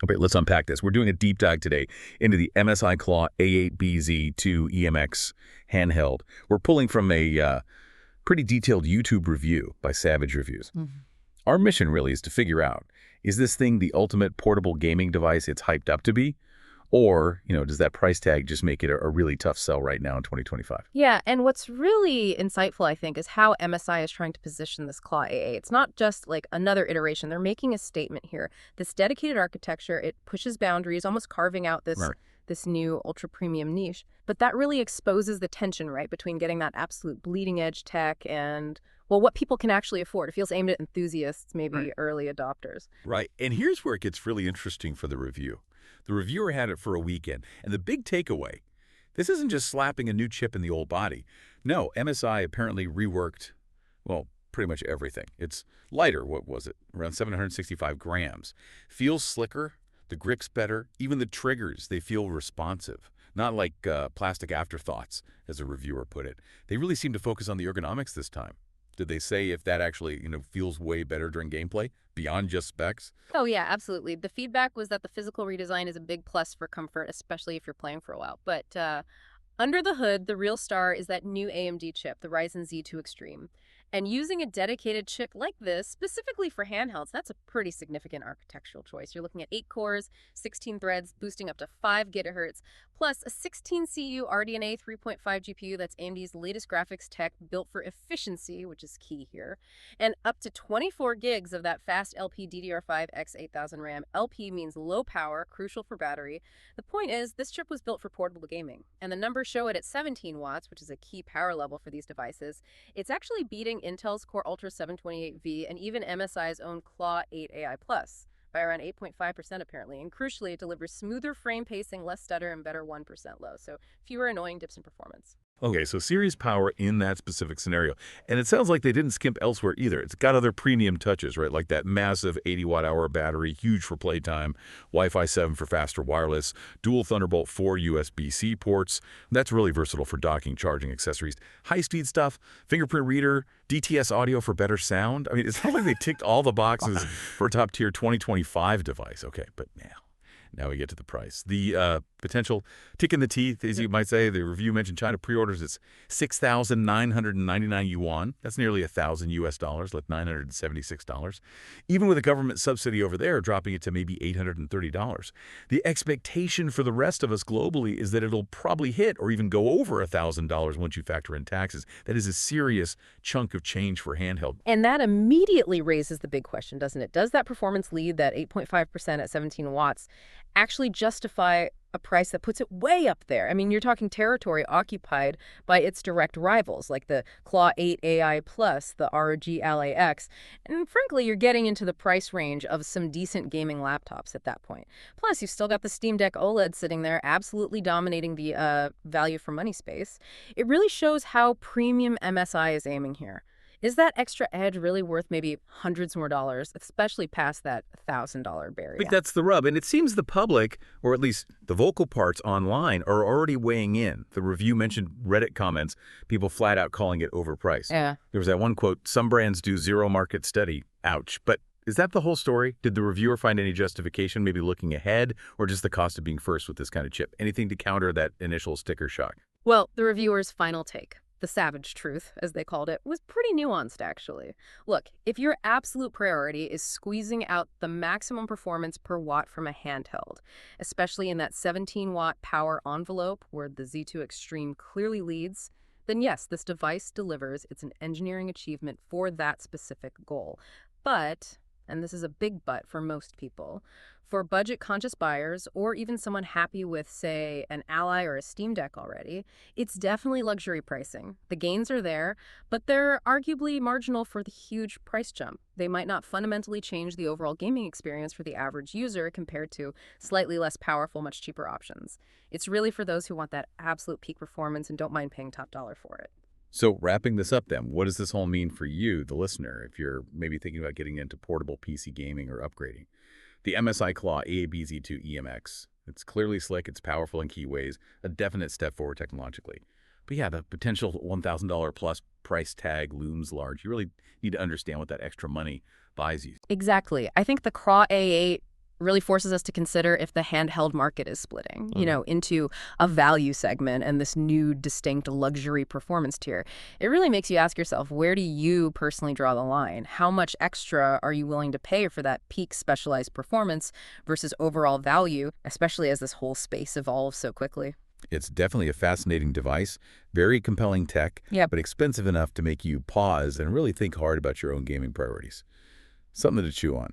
Okay, let's unpack this. We're doing a deep dive today into the MSI Claw A8BZ2EMX handheld. We're pulling from a pretty detailed YouTube review by Savage Reviews. Our mission really is to figure out, is this thing the ultimate portable gaming device it's hyped up to be? Or, does that price tag just make it a really tough sell right now in 2025? Yeah, and what's really insightful, I think, is how MSI is trying to position this Claw AA. It's not just like another iteration. They're making a statement here. This dedicated architecture, it pushes boundaries, almost carving out this new ultra-premium niche. But that really exposes the tension, right, between getting that absolute bleeding-edge tech and, well, what people can actually afford. It feels aimed at enthusiasts, maybe early adopters. Right, and here's where it gets really interesting for the review. The reviewer had it for a weekend, and the big takeaway, this isn't just slapping a new chip in the old body. No, MSI apparently reworked, well, pretty much everything. It's lighter, what was it, around 765 grams. Feels slicker, the grip's better, even the triggers, they feel responsive. Not like plastic afterthoughts, as the reviewer put it. They really seem to focus on the ergonomics this time. Did they say if that actually, feels way better during gameplay, beyond just specs? Oh, yeah, absolutely. The feedback was that the physical redesign is a big plus for comfort, especially if you're playing for a while. But under the hood, the real star is that new AMD chip, the Ryzen Z2 Extreme. And using a dedicated chip like this, specifically for handhelds, that's a pretty significant architectural choice. You're looking at 8 cores, 16 threads, boosting up to 5 gigahertz, plus a 16CU RDNA 3.5 GPU that's AMD's latest graphics tech built for efficiency, which is key here, and up to 24 gigs of that fast LP DDR5 X8000 RAM. LP means low power, crucial for battery. The point is, this chip was built for portable gaming, and the numbers show it at 17 watts, which is a key power level for these devices. It's actually beating Intel's Core Ultra 728V and even MSI's own Claw 8 AI Plus by around 8.5% apparently. And crucially, it delivers smoother frame pacing, less stutter, and better 1% low, so fewer annoying dips in performance. Okay, so serious power in that specific scenario. And it sounds like they didn't skimp elsewhere either. It's got other premium touches, right? Like that massive 80-watt-hour battery, huge for playtime, Wi-Fi 7 for faster wireless, dual Thunderbolt 4 USB-C ports. That's really versatile for docking, charging accessories. High-speed stuff, fingerprint reader, DTS audio for better sound. I mean, it's not like they ticked all the boxes for a top-tier 2025 device. Okay, but now we get to the price. The potential tick in the teeth, as you might say. The review mentioned China pre-orders. It's 6,999 yuan. That's nearly $1,000 like $976. Even with a government subsidy over there, dropping it to maybe $830. The expectation for the rest of us globally is that it'll probably hit or even go over $1,000 once you factor in taxes. That is a serious chunk of change for handheld. And that immediately raises the big question, doesn't it? Does that performance lead, that 8.5% at 17 watts, actually justify a price that puts it way up there? I mean, you're talking territory occupied by its direct rivals, like the Claw 8 AI Plus, the ROG Ally X, and frankly, you're getting into the price range of some decent gaming laptops at that point. Plus, you've still got the Steam Deck OLED sitting there, absolutely dominating the value for money space. It really shows how premium MSI is aiming here. Is that extra edge really worth maybe hundreds more dollars, especially past that $1,000 barrier? I think that's the rub. And it seems the public, or at least the vocal parts online, are already weighing in. The review mentioned Reddit comments, people flat out calling it overpriced. Yeah. There was that one quote, "Some brands do zero market study." Ouch. But is that the whole story? Did the reviewer find any justification, maybe looking ahead, or just the cost of being first with this kind of chip? Anything to counter that initial sticker shock? Well, the reviewer's final take, the savage truth, as they called it, was pretty nuanced, actually. Look, if your absolute priority is squeezing out the maximum performance per watt from a handheld, especially in that 17-watt power envelope where the Z2 Extreme clearly leads, then yes, this device delivers. It's an engineering achievement for that specific goal. But, and this is a big but for most people, for budget-conscious buyers, or even someone happy with, say, an Ally or a Steam Deck already, it's definitely luxury pricing. The gains are there, but they're arguably marginal for the huge price jump. They might not fundamentally change the overall gaming experience for the average user compared to slightly less powerful, much cheaper options. It's really for those who want that absolute peak performance and don't mind paying top dollar for it. So wrapping this up then, what does this all mean for you, the listener, if you're maybe thinking about getting into portable PC gaming or upgrading? The MSI Claw A8BZ2EMX. It's clearly slick, it's powerful in key ways, a definite step forward technologically. But yeah, the potential $1,000 plus price tag looms large. You really need to understand what that extra money buys you. Exactly. I think the Claw A8 Really forces us to consider if the handheld market is splitting, Mm. into a value segment and this new distinct luxury performance tier. It really makes you ask yourself, where do you personally draw the line? How much extra are you willing to pay for that peak specialized performance versus overall value, especially as this whole space evolves so quickly? It's definitely a fascinating device, very compelling tech, Yep. but expensive enough to make you pause and really think hard about your own gaming priorities. Something to chew on.